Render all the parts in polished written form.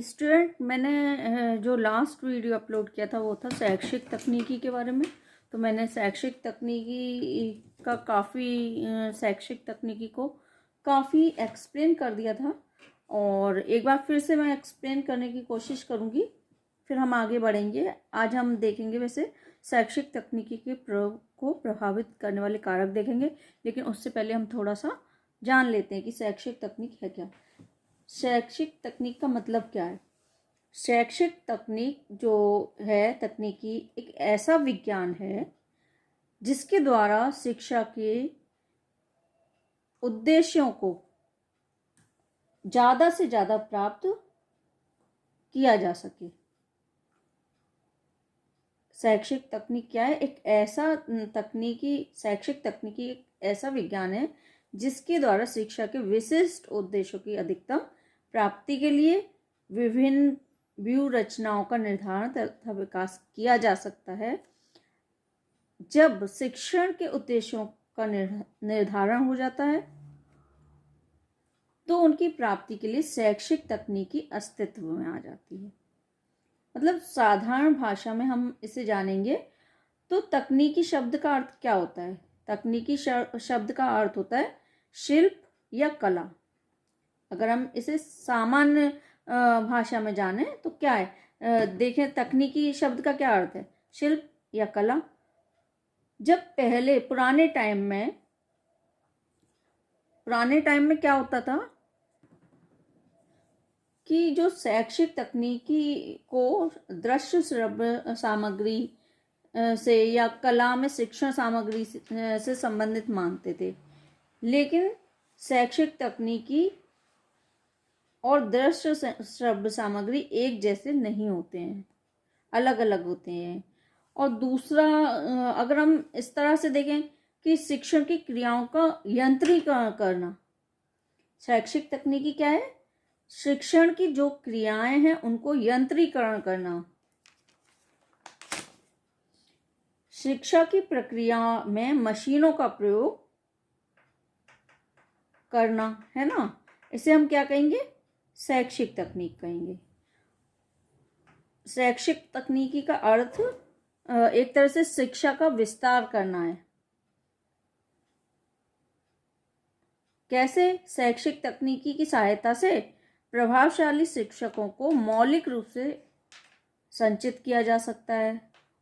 Student, मैंने जो last video upload किया था वो था शैक्षिक तकनीकी के बारे में। तो मैंने शैक्षिक तकनीकी का शैक्षिक तकनीकी को काफ़ी एक्सप्लेन कर दिया था, और एक बार फिर से मैं एक्सप्लेन करने की कोशिश करूँगी, फिर हम आगे बढ़ेंगे। आज हम देखेंगे वैसे शैक्षिक तकनीकी के प्रयोग को प्रभावित करने वाले कारक देखेंगे, लेकिन उससे पहले हम थोड़ा सा जान लेते हैं कि शैक्षिक तकनीक है क्या। शैक्षिक तकनीक का मतलब क्या है? शैक्षिक तकनीक जो है, तकनीकी एक ऐसा विज्ञान है जिसके द्वारा शिक्षा के उद्देश्यों को ज़्यादा से ज़्यादा प्राप्त किया जा सके। शैक्षिक तकनीक क्या है? शैक्षिक तकनीकी एक ऐसा विज्ञान है जिसके द्वारा शिक्षा के विशिष्ट उद्देश्यों की अधिकतम प्राप्ति के लिए विभिन्न व्यूह रचनाओं का निर्धारण तथा विकास किया जा सकता है। जब शिक्षण के उद्देश्यों का निर्धारण हो जाता है तो उनकी प्राप्ति के लिए शैक्षिक तकनीकी अस्तित्व में आ जाती है। मतलब साधारण भाषा में हम इसे जानेंगे तो तकनीकी शब्द का अर्थ क्या होता है? तकनीकी शब्द का अर्थ होता है शिल्प या कला। अगर हम इसे सामान्य भाषा में जाने तो क्या है, देखें तकनीकी शब्द का क्या अर्थ है? शिल्प या कला। जब पहले पुराने टाइम में क्या होता था कि जो शैक्षिक तकनीकी को दृश्य श्रव्य सामग्री से या कला में शिक्षण सामग्री से संबंधित मानते थे, लेकिन शैक्षिक तकनीकी और दृश्य श्रव्य सामग्री एक जैसे नहीं होते हैं, अलग अलग होते हैं। और दूसरा, अगर हम इस तरह से देखें कि शिक्षण की क्रियाओं का यंत्रीकरण करना, शैक्षिक तकनीकी क्या है? शिक्षण की जो क्रियाएं हैं उनको यंत्रीकरण करना, शिक्षा की प्रक्रिया में मशीनों का प्रयोग करना, है ना। इसे हम क्या कहेंगे? शैक्षिक तकनीक कहेंगे। शैक्षिक तकनीकी का अर्थ एक तरह से शिक्षा का विस्तार करना है। कैसे? शैक्षिक तकनीकी की सहायता से प्रभावशाली शिक्षकों को मौलिक रूप से संचित किया जा सकता है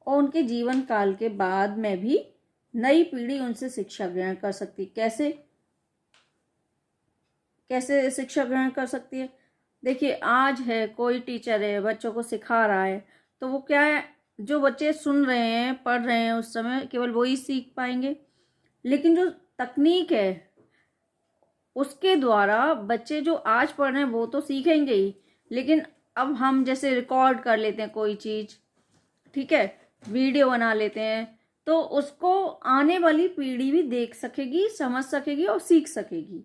और उनके जीवन काल के बाद में भी नई पीढ़ी उनसे शिक्षा ग्रहण कर सकती है। कैसे शिक्षा ग्रहण कर सकती है? देखिए, आज है कोई टीचर है, बच्चों को सिखा रहा है, तो वो क्या है, जो बच्चे सुन रहे हैं, पढ़ रहे हैं, उस समय केवल वही सीख पाएंगे। लेकिन जो तकनीक है उसके द्वारा बच्चे जो आज पढ़ रहे हैं वो तो सीखेंगे ही, लेकिन अब हम जैसे रिकॉर्ड कर लेते हैं कोई चीज़, ठीक है, वीडियो बना लेते हैं, तो उसको आने वाली पीढ़ी भी देख सकेगी, समझ सकेगी और सीख सकेगी।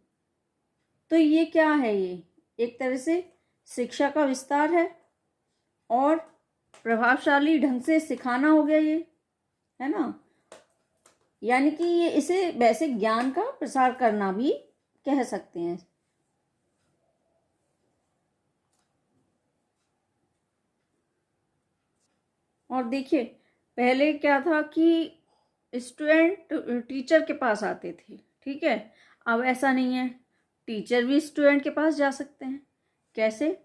तो ये क्या है? ये एक तरह से शिक्षा का विस्तार है और प्रभावशाली ढंग से सिखाना हो गया ये, है ना। यानी कि ये इसे वैसे ज्ञान का प्रसार करना भी कह सकते हैं। और देखिए, पहले क्या था कि स्टूडेंट टीचर के पास आते थे, ठीक है। अब ऐसा नहीं है, टीचर भी स्टूडेंट के पास जा सकते हैं। कैसे?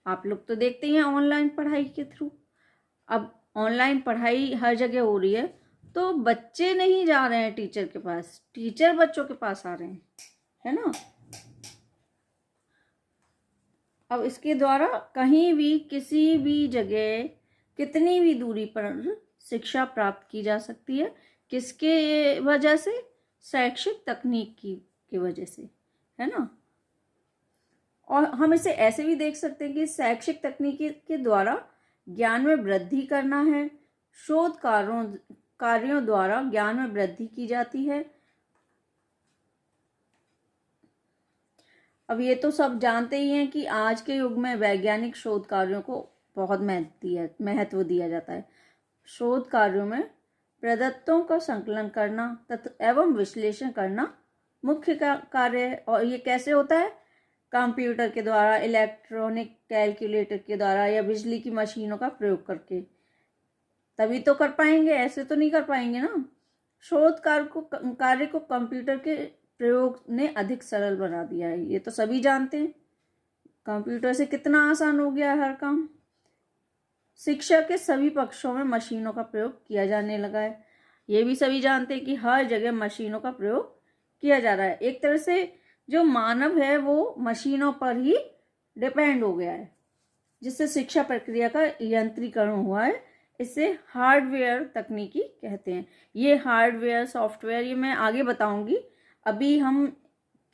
आप लोग तो देखते ही हैं ऑनलाइन पढ़ाई के थ्रू। अब ऑनलाइन पढ़ाई हर जगह हो रही है, तो बच्चे नहीं जा रहे हैं टीचर के पास, टीचर बच्चों के पास आ रहे हैं, है ना। अब इसके द्वारा कहीं भी, किसी भी जगह, कितनी भी दूरी पर शिक्षा प्राप्त की जा सकती है। किसके वजह से? शैक्षिक तकनीक की वजह से, है ना। और हम इसे ऐसे भी देख सकते हैं कि शैक्षिक तकनीकी के द्वारा ज्ञान में वृद्धि करना है। शोध कार्यों द्वारा ज्ञान में वृद्धि की जाती है। अब ये तो सब जानते ही हैं कि आज के युग में वैज्ञानिक शोध कार्यों को बहुत महत्व दिया जाता है। शोध कार्यों में प्रदत्तों का संकलन करना एवं विश्लेषण करना मुख्य कार्य है। और ये कैसे होता है? कंप्यूटर के द्वारा, इलेक्ट्रॉनिक कैलकुलेटर के द्वारा या बिजली की मशीनों का प्रयोग करके, तभी तो कर पाएंगे, ऐसे तो नहीं कर पाएंगे ना। शोध कार्य को कंप्यूटर के प्रयोग ने अधिक सरल बना दिया है, ये तो सभी जानते हैं। कंप्यूटर से कितना आसान हो गया है हर काम। शिक्षा के सभी पक्षों में मशीनों का प्रयोग किया जाने लगा है, ये भी सभी जानते हैं कि हर जगह मशीनों का प्रयोग किया जा रहा है। एक तरह से जो मानव है वो मशीनों पर ही डिपेंड हो गया है, जिससे शिक्षा प्रक्रिया का यंत्रीकरण हुआ है। इसे हार्डवेयर तकनीकी कहते हैं। ये हार्डवेयर, सॉफ्टवेयर, ये मैं आगे बताऊंगी। अभी हम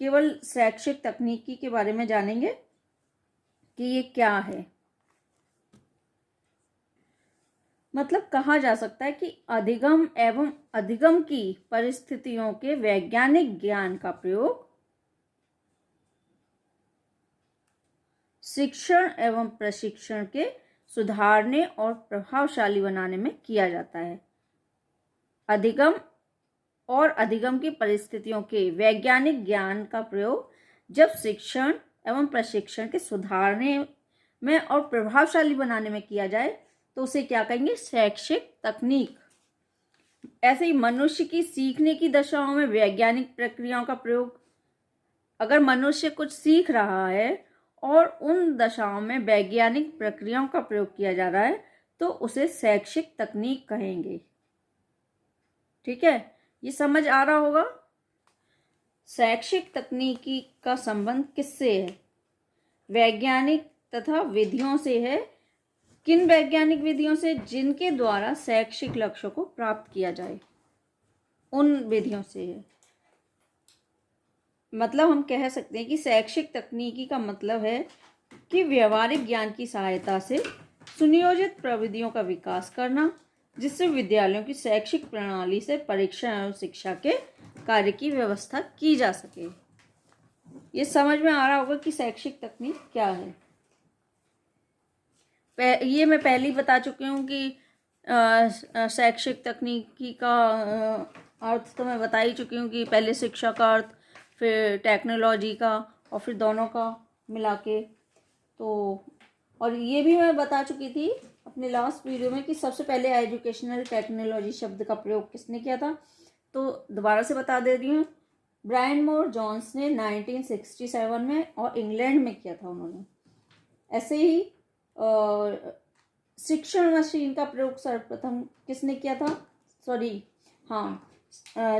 केवल शैक्षिक तकनीकी के बारे में जानेंगे कि ये क्या है। मतलब कहा जा सकता है कि अधिगम एवं अधिगम की परिस्थितियों के वैज्ञानिक ज्ञान का प्रयोग शिक्षण एवं प्रशिक्षण के सुधारने और प्रभावशाली बनाने में किया जाता है। अधिगम और अधिगम की परिस्थितियों के वैज्ञानिक ज्ञान का प्रयोग जब शिक्षण एवं प्रशिक्षण के सुधारने में और प्रभावशाली बनाने में किया जाए तो उसे क्या कहेंगे? शैक्षिक तकनीक। ऐसे ही मनुष्य की सीखने की दशाओं में वैज्ञानिक प्रक्रियाओं का प्रयोग, अगर मनुष्य कुछ सीख रहा है और उन दशाओं में वैज्ञानिक प्रक्रियाओं का प्रयोग किया जा रहा है तो उसे शैक्षिक तकनीक कहेंगे। ठीक है, ये समझ आ रहा होगा। शैक्षिक तकनीकी का संबंध किससे है? वैज्ञानिक तथा विधियों से है। किन वैज्ञानिक विधियों से? जिनके द्वारा शैक्षिक लक्ष्यों को प्राप्त किया जाए, उन विधियों से है। मतलब हम कह सकते हैं कि शैक्षिक तकनीकी का मतलब है कि व्यवहारिक ज्ञान की सहायता से सुनियोजित प्रविधियों का विकास करना, जिससे विद्यालयों की शैक्षिक प्रणाली से परीक्षा एवं शिक्षा के कार्य की व्यवस्था की जा सके। ये समझ में आ रहा होगा कि शैक्षिक तकनीक क्या है। ये मैं पहले ही बता चुकी हूँ कि शैक्षिक तकनीकी का अर्थ तो मैं बता ही चुकी हूँ कि पहले शिक्षा का अर्थ, फिर टेक्नोलॉजी का, और फिर दोनों का मिला के। तो और ये भी मैं बता चुकी थी अपने लास्ट वीडियो में कि सबसे पहले एजुकेशनल टेक्नोलॉजी शब्द का प्रयोग किसने किया था, तो दोबारा से बता दे रही हूँ। ब्रायन मोर जोन्स ने 1967 में और इंग्लैंड में किया था उन्होंने। ऐसे ही शिक्षण मशीन का प्रयोग सर्वप्रथम किसने किया था?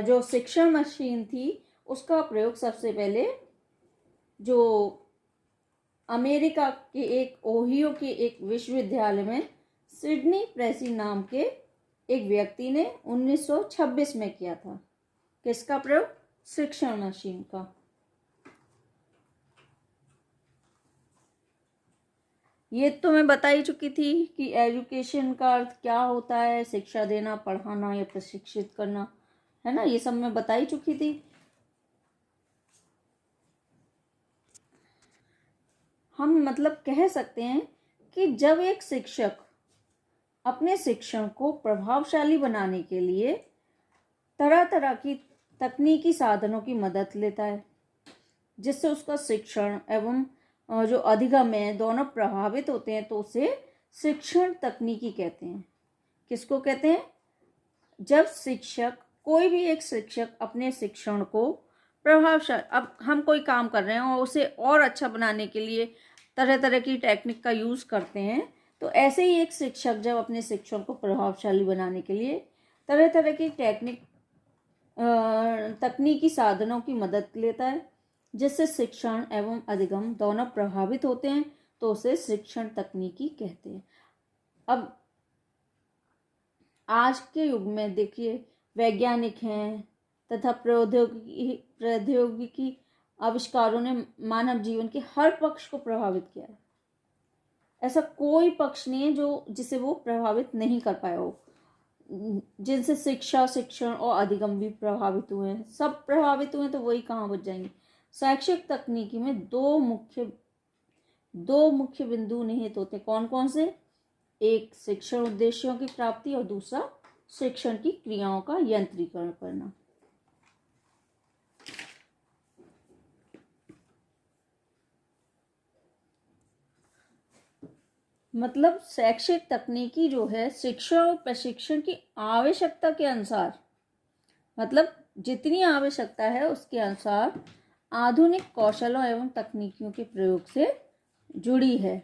जो शिक्षण मशीन थी उसका प्रयोग सबसे पहले जो अमेरिका के एक ओहियो के एक विश्वविद्यालय में सिडनी प्रेसी नाम के एक व्यक्ति ने 1926 में किया था। किसका प्रयोग? शिक्षण मशीन का। ये तो मैं बता ही चुकी थी कि एजुकेशन का अर्थ क्या होता है, शिक्षा देना, पढ़ाना या प्रशिक्षित करना, है ना। ये सब मैं बता ही चुकी थी। हम मतलब कह सकते हैं कि जब एक शिक्षक अपने शिक्षण को प्रभावशाली बनाने के लिए तरह तरह की तकनीकी साधनों की मदद लेता है, जिससे उसका शिक्षण एवं जो अधिगम है दोनों प्रभावित होते हैं, तो उसे शिक्षण तकनीकी कहते हैं। किसको कहते हैं? जब शिक्षक, कोई भी एक शिक्षक अपने शिक्षण को प्रभावशाली, अब हम कोई काम कर रहे हैं और उसे और अच्छा बनाने के लिए तरह तरह की टेक्निक का यूज़ करते हैं, तो ऐसे ही एक शिक्षक जब अपने शिक्षण को प्रभावशाली बनाने के लिए तरह तरह की तकनीकी साधनों की मदद लेता है, जिससे शिक्षण एवं अधिगम दोनों प्रभावित होते हैं, तो उसे शिक्षण तकनीकी कहते हैं। अब आज के युग में देखिए, वैज्ञानिक हैं तथा प्रौद्योगिकी आविष्कारों ने मानव जीवन के हर पक्ष को प्रभावित किया है। ऐसा कोई पक्ष नहीं है जिसे वो प्रभावित नहीं कर पाया हो। जिनसे शिक्षा, शिक्षण और अधिगम भी प्रभावित हुए हैं, सब प्रभावित हुए हैं, तो वही कहाँ बच जाएंगे। शैक्षिक तकनीकी में दो मुख्य बिंदु निहित होते हैं। कौन कौन से? एक शिक्षण उद्देश्यों की प्राप्ति और दूसरा शिक्षण की क्रियाओं का यंत्रीकरण करना। मतलब शैक्षिक तकनीकी जो है शिक्षा और प्रशिक्षण की आवश्यकता के अनुसार, मतलब जितनी आवश्यकता है उसके अनुसार आधुनिक कौशलों एवं तकनीकियों के प्रयोग से जुड़ी है।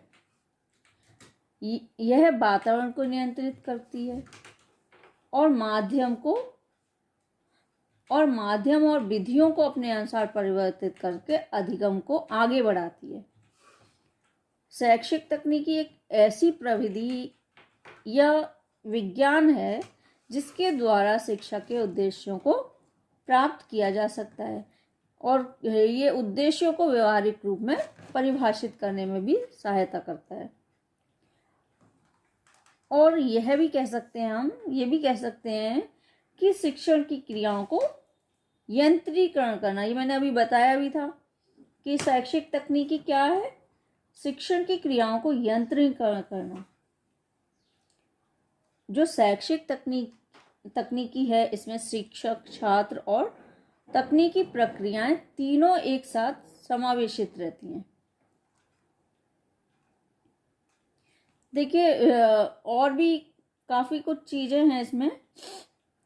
यह वातावरण को नियंत्रित करती है और माध्यम और विधियों को अपने अनुसार परिवर्तित करके अधिगम को आगे बढ़ाती है। शैक्षिक तकनीकी एक ऐसी प्रविधि या विज्ञान है जिसके द्वारा शिक्षा के उद्देश्यों को प्राप्त किया जा सकता है और ये उद्देश्यों को व्यवहारिक रूप में परिभाषित करने में भी सहायता करता है। और यह भी कह सकते हैं, हम ये भी कह सकते हैं कि शिक्षण की क्रियाओं को यंत्रीकरण करना, ये मैंने अभी बताया भी था कि शैक्षिक तकनीकी क्या है, शिक्षण की क्रियाओं को यंत्रीकरण करना। जो शैक्षिक तकनीकी है इसमें शिक्षक, छात्र और तकनीकी प्रक्रियाएं तीनों एक साथ समावेशित रहती हैं। देखिए और भी काफ़ी कुछ चीज़ें हैं इसमें,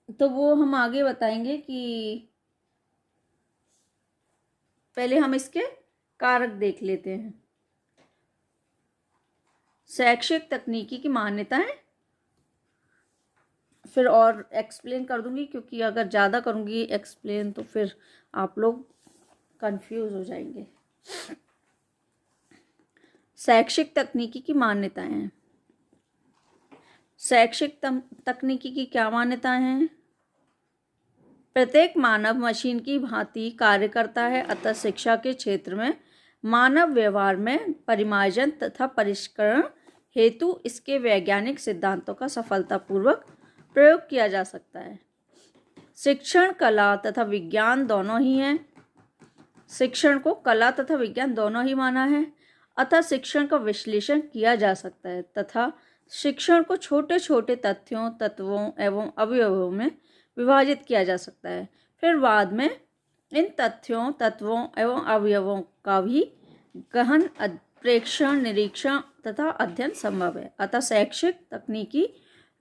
तो वो हम आगे बताएंगे कि पहले हम इसके कारक देख लेते हैं। शैक्षिक तकनीकी की मान्यताएं फिर और एक्सप्लेन कर दूंगी, क्योंकि अगर ज़्यादा करूंगी एक्सप्लेन तो फिर आप लोग कंफ्यूज हो जाएंगे। शैक्षिक तकनीकी की मान्यताएं हैं। शैक्षिक तकनीकी की क्या मान्यताएं हैं? प्रत्येक मानव मशीन की भांति कार्य करता है, अतः शिक्षा के क्षेत्र में मानव व्यवहार में परिमार्जन तथा परिष्करण हेतु इसके वैज्ञानिक सिद्धांतों का सफलतापूर्वक प्रयोग किया जा सकता है। शिक्षण कला तथा विज्ञान दोनों ही हैं। शिक्षण को कला तथा विज्ञान दोनों ही माना है, अतः शिक्षण का विश्लेषण किया जा सकता है तथा शिक्षण को छोटे छोटे तथ्यों, तत्वों एवं अवयवों में विभाजित किया जा सकता है। फिर बाद में इन तथ्यों, तत्वों एवं अवयवों का भी गहन प्रेक्षण, निरीक्षण तथा अध्ययन संभव है। अतः शैक्षिक तकनीकी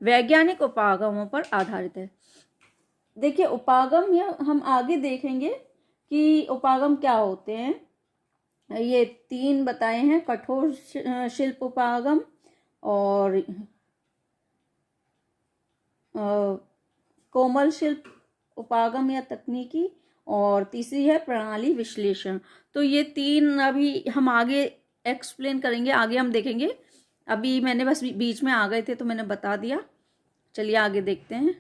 वैज्ञानिक उपागमों पर आधारित है। देखिए उपागम या हम आगे देखेंगे कि उपागम क्या होते हैं। ये 3 बताए हैं, कठोर शिल्प उपागम और कोमल शिल्प उपागम या तकनीकी, और तीसरी है प्रणाली विश्लेषण। तो ये 3 अभी हम आगे एक्सप्लेन करेंगे, आगे हम देखेंगे। अभी मैंने बस बीच में आ गए थे तो मैंने बता दिया। चलिए आगे देखते हैं।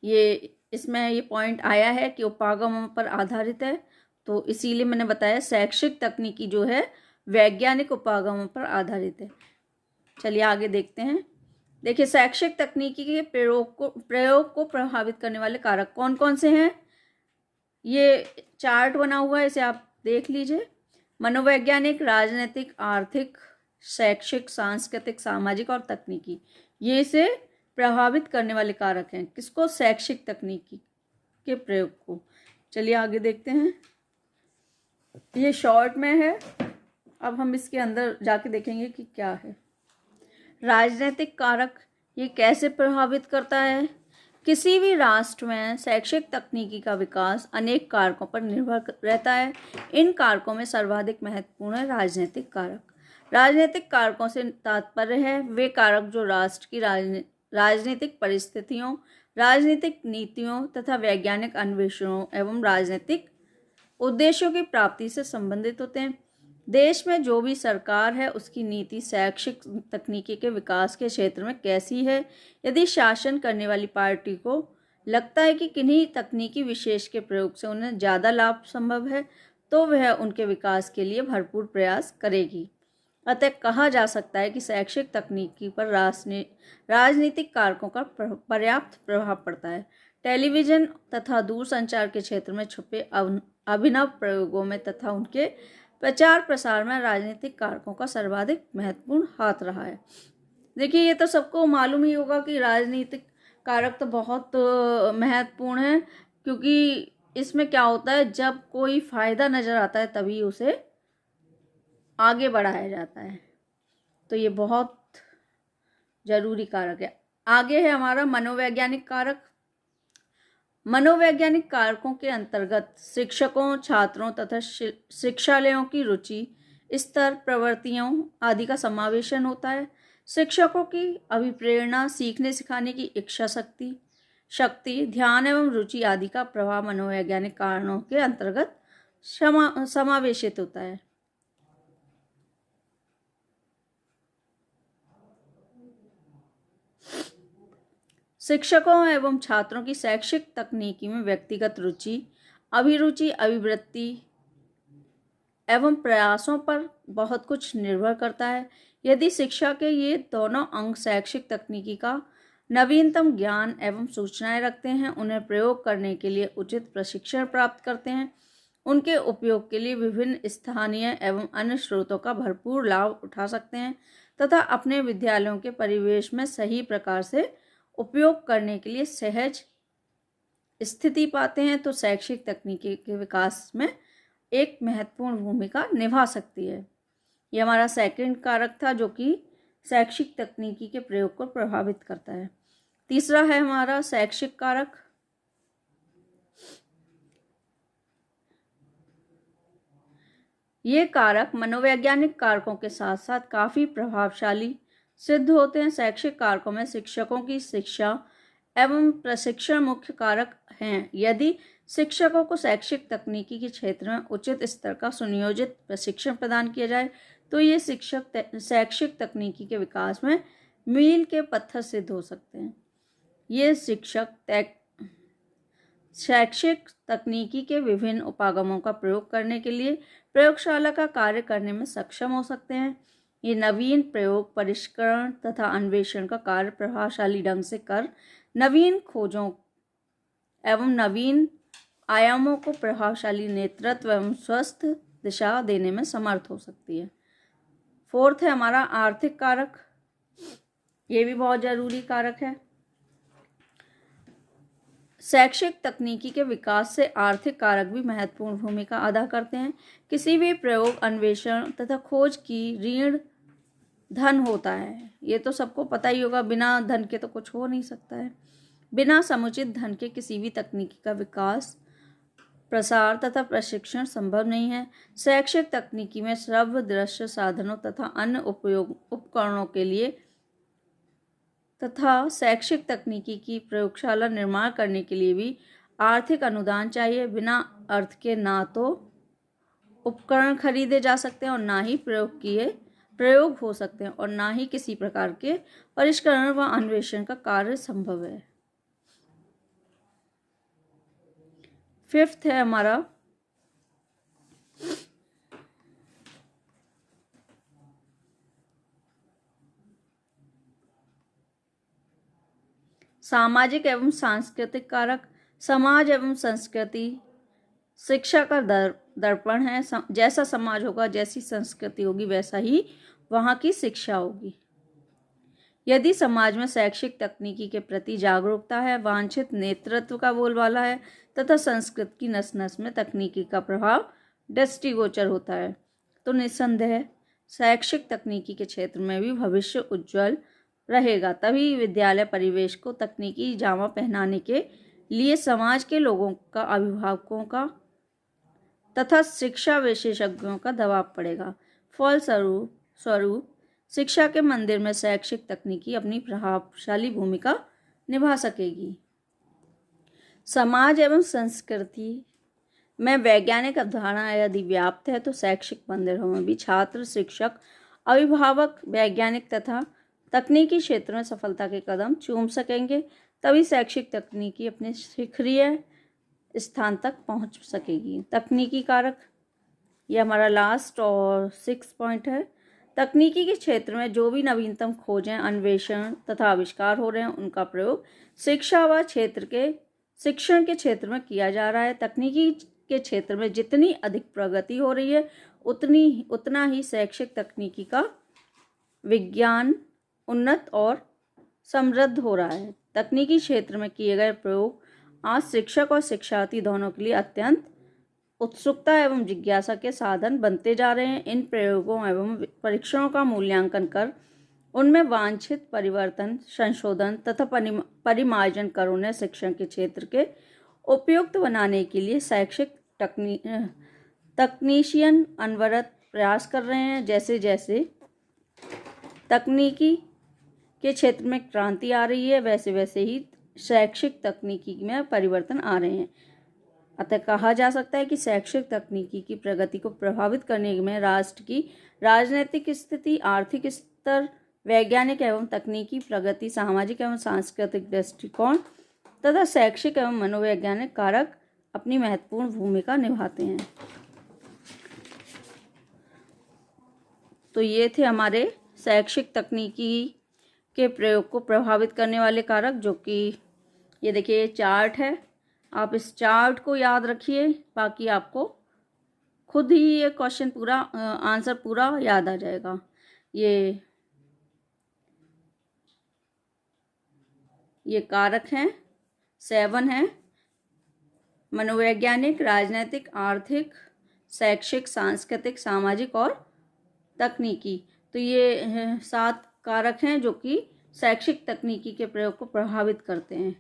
ये इसमें ये पॉइंट आया है कि उपागम पर आधारित है, तो इसीलिए मैंने बताया शैक्षिक तकनीकी जो है वैज्ञानिक उपागमों पर आधारित है। चलिए आगे देखते हैं। देखिए शैक्षिक तकनीकी के प्रयोग को प्रभावित करने वाले कारक कौन कौन से हैं। ये चार्ट बना हुआ है, इसे आप देख लीजिए। मनोवैज्ञानिक, राजनीतिक, आर्थिक, शैक्षिक, सांस्कृतिक, सामाजिक और तकनीकी, ये इसे प्रभावित करने वाले कारक हैं। किसको? शैक्षिक तकनीकी के प्रयोग को। चलिए आगे देखते हैं। ये शॉर्ट में है, अब हम इसके अंदर जाके देखेंगे कि क्या है। राजनीतिक कारक, ये कैसे प्रभावित करता है? किसी भी राष्ट्र में शैक्षिक तकनीकी का विकास अनेक कारकों पर निर्भर रहता है। इन कारकों में सर्वाधिक महत्वपूर्ण है राजनीतिक कारक। राजनीतिक कारकों से तात्पर्य है वे कारक जो राष्ट्र की राजनीतिक परिस्थितियों, राजनीतिक नीतियों तथा वैज्ञानिक अन्वेषणों एवं राजनीतिक उद्देश्यों की प्राप्ति से संबंधित होते हैं। देश में जो भी सरकार है उसकी नीति शैक्षिक तकनीकी के विकास के क्षेत्र में कैसी है। यदि शासन करने वाली पार्टी को लगता है कि किन्हीं तकनीकी विशेष के प्रयोग से उन्हें ज़्यादा लाभ संभव है तो वह उनके विकास के लिए भरपूर प्रयास करेगी। अतः कहा जा सकता है कि शैक्षिक तकनीकी पर राजनीतिक कारकों का पर्याप्त प्रभाव पड़ता है। टेलीविज़न तथा दूरसंचार के क्षेत्र में छुपे अभिनव प्रयोगों में तथा उनके प्रचार प्रसार में राजनीतिक कारकों का सर्वाधिक महत्वपूर्ण हाथ रहा है। देखिए ये तो सबको मालूम ही होगा कि राजनीतिक कारक तो बहुत महत्वपूर्ण है, क्योंकि इसमें क्या होता है, जब कोई फायदा नज़र आता है तभी उसे आगे बढ़ाया जाता है। तो ये बहुत जरूरी कारक है। आगे है हमारा मनोवैज्ञानिक कारक। मनोवैज्ञानिक कारकों के अंतर्गत शिक्षकों, छात्रों तथा शिक्षालयों की रुचि, स्तर, प्रवृत्तियों आदि का समावेशन होता है। शिक्षकों की अभिप्रेरणा, सीखने सिखाने की इच्छा शक्ति, ध्यान एवं रुचि आदि का प्रभाव मनोवैज्ञानिक कारणों के अंतर्गत समावेशित होता है। शिक्षकों एवं छात्रों की शैक्षिक तकनीकी में व्यक्तिगत रुचि, अभिरुचि, अभिवृत्ति एवं प्रयासों पर बहुत कुछ निर्भर करता है। यदि शिक्षा के ये दोनों अंग शैक्षिक तकनीकी का नवीनतम ज्ञान एवं सूचनाएं रखते हैं, उन्हें प्रयोग करने के लिए उचित प्रशिक्षण प्राप्त करते हैं, उनके उपयोग के लिए विभिन्न स्थानीय एवं अन्य स्रोतों का भरपूर लाभ उठा सकते हैं तथा अपने विद्यालयों के परिवेश में सही प्रकार से उपयोग करने के लिए सहज स्थिति पाते हैं, तो शैक्षिक तकनीकी के विकास में एक महत्वपूर्ण भूमिका निभा सकती है। ये हमारा सेकंड कारक था जो कि शैक्षिक तकनीकी के प्रयोग को प्रभावित करता है। तीसरा है हमारा शैक्षिक कारक। ये कारक मनोवैज्ञानिक कारकों के साथ साथ काफी प्रभावशाली सिद्ध होते हैं। शैक्षिक कारकों में शिक्षकों की शिक्षा एवं प्रशिक्षण मुख्य कारक हैं। यदि शिक्षकों को शैक्षिक तकनीकी के क्षेत्र में उचित स्तर का सुनियोजित प्रशिक्षण प्रदान किया जाए तो ये शिक्षक शैक्षिक तकनीकी के विकास में मील के पत्थर सिद्ध हो सकते हैं। ये शिक्षक शैक्षिक तकनीकी के विभिन्न उपागमों का प्रयोग करने के लिए प्रयोगशाला का कार्य करने में सक्षम हो सकते हैं। ये नवीन प्रयोग, परिष्करण तथा अन्वेषण का कार्य प्रभावशाली ढंग से कर नवीन खोजों एवं नवीन आयामों को प्रभावशाली नेतृत्व एवं स्वस्थ दिशा देने में समर्थ हो सकती है। फोर्थ है हमारा आर्थिक कारक। ये भी बहुत जरूरी कारक है। शैक्षिक तकनीकी के विकास से आर्थिक कारक भी महत्वपूर्ण भूमिका अदा करते हैं। किसी भी प्रयोग, अन्वेषण तथा खोज की ऋण धन होता है। ये तो सबको पता ही होगा, बिना धन के तो कुछ हो नहीं सकता है। बिना समुचित धन के किसी भी तकनीकी का विकास, प्रसार तथा प्रशिक्षण संभव नहीं है। शैक्षिक तकनीकी में श्रव्य दृश्य साधनों तथा अन्य उपकरणों के लिए तथा शैक्षिक तकनीकी की प्रयोगशाला निर्माण करने के लिए भी आर्थिक अनुदान चाहिए। बिना अर्थ के ना तो उपकरण खरीदे जा सकते हैं और ना ही प्रयोग हो सकते हैं और ना ही किसी प्रकार के परिष्करण व अन्वेषण का कार्य संभव है। फिफ्थ है हमारा सामाजिक एवं सांस्कृतिक कारक। समाज एवं संस्कृति शिक्षा का दर्पण है। जैसा समाज होगा, जैसी संस्कृति होगी, वैसा ही वहाँ की शिक्षा होगी। यदि समाज में शैक्षिक तकनीकी के प्रति जागरूकता है, वांछित नेतृत्व का बोलबाला है तथा संस्कृत की नस नस में तकनीकी का प्रभाव दृष्टिगोचर होता है, तो निस्संदेह शैक्षिक तकनीकी के क्षेत्र में भी भविष्य उज्जवल रहेगा। तभी विद्यालय परिवेश को तकनीकी जामा पहनाने के लिए समाज के लोगों का, अभिभावकों का तथा शिक्षा विशेषज्ञों का दबाव पड़ेगा। फलस्वरूप शिक्षा के मंदिर में शैक्षिक तकनीकी अपनी प्रभावशाली भूमिका निभा सकेगी। समाज एवं संस्कृति में वैज्ञानिक अवधारणा यदि व्याप्त है तो शैक्षिक मंदिरों में भी छात्र, शिक्षक, अभिभावक वैज्ञानिक तथा तकनीकी क्षेत्र में सफलता के कदम चूम सकेंगे। तभी शैक्षिक तकनीकी अपने शिखरीय स्थान तक पहुंच सकेगी। तकनीकी कारक, ये हमारा लास्ट और 6 पॉइंट है। तकनीकी के क्षेत्र में जो भी नवीनतम खोजें, अन्वेषण तथा आविष्कार हो रहे हैं, उनका प्रयोग शिक्षा व शिक्षण के क्षेत्र में किया जा रहा है। तकनीकी के क्षेत्र में जितनी अधिक प्रगति हो रही है, उतना ही शैक्षिक तकनीकी का विज्ञान उन्नत और समृद्ध हो रहा है। तकनीकी क्षेत्र में किए गए प्रयोग आज शिक्षक और शिक्षार्थी दोनों के लिए अत्यंत उत्सुकता एवं जिज्ञासा के साधन बनते जा रहे हैं। इन प्रयोगों एवं परीक्षणों का मूल्यांकन कर उनमें वांछित परिवर्तन, संशोधन तथा परिमार्जन कर उन्हें शिक्षण के क्षेत्र के उपयुक्त बनाने के लिए शैक्षिक तकनीशियन अनवरत प्रयास कर रहे हैं। जैसे जैसे तकनीकी के क्षेत्र में क्रांति आ रही है, वैसे वैसे ही शैक्षिक तकनीकी में परिवर्तन आ रहे हैं। अतः कहा जा सकता है कि शैक्षिक तकनीकी की प्रगति को प्रभावित करने में राष्ट्र की राजनीतिक स्थिति, आर्थिक स्तर, वैज्ञानिक एवं तकनीकी प्रगति, सामाजिक एवं सांस्कृतिक दृष्टिकोण तथा शैक्षिक एवं मनोवैज्ञानिक कारक अपनी महत्वपूर्ण भूमिका निभाते हैं। तो ये थे हमारे शैक्षिक तकनीकी के प्रयोग को प्रभावित करने वाले कारक, जो कि ये देखिए चार्ट है। आप इस चार्ट को याद रखिए, बाकी आपको खुद ही ये क्वेश्चन पूरा आंसर पूरा याद आ जाएगा। ये कारक हैं, 7 हैं, मनोवैज्ञानिक, राजनैतिक, आर्थिक, शैक्षिक, सांस्कृतिक, सामाजिक और तकनीकी। तो ये 7 कारक हैं जो कि शैक्षिक तकनीकी के प्रयोग को प्रभावित करते हैं।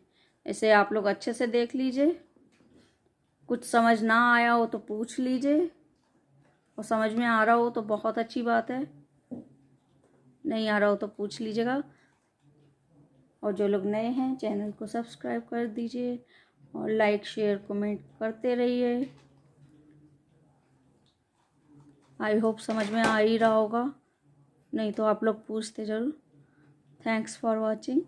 इसे आप लोग अच्छे से देख लीजिए। कुछ समझ ना आया हो तो पूछ लीजिए, और समझ में आ रहा हो तो बहुत अच्छी बात है, नहीं आ रहा हो तो पूछ लीजिएगा। और जो लोग नए हैं चैनल को सब्सक्राइब कर दीजिए और लाइक, शेयर, कमेंट करते रहिए। आई होप समझ में आ ही रहा होगा, नहीं तो आप लोग पूछते ज़रूर। Thanks for watching.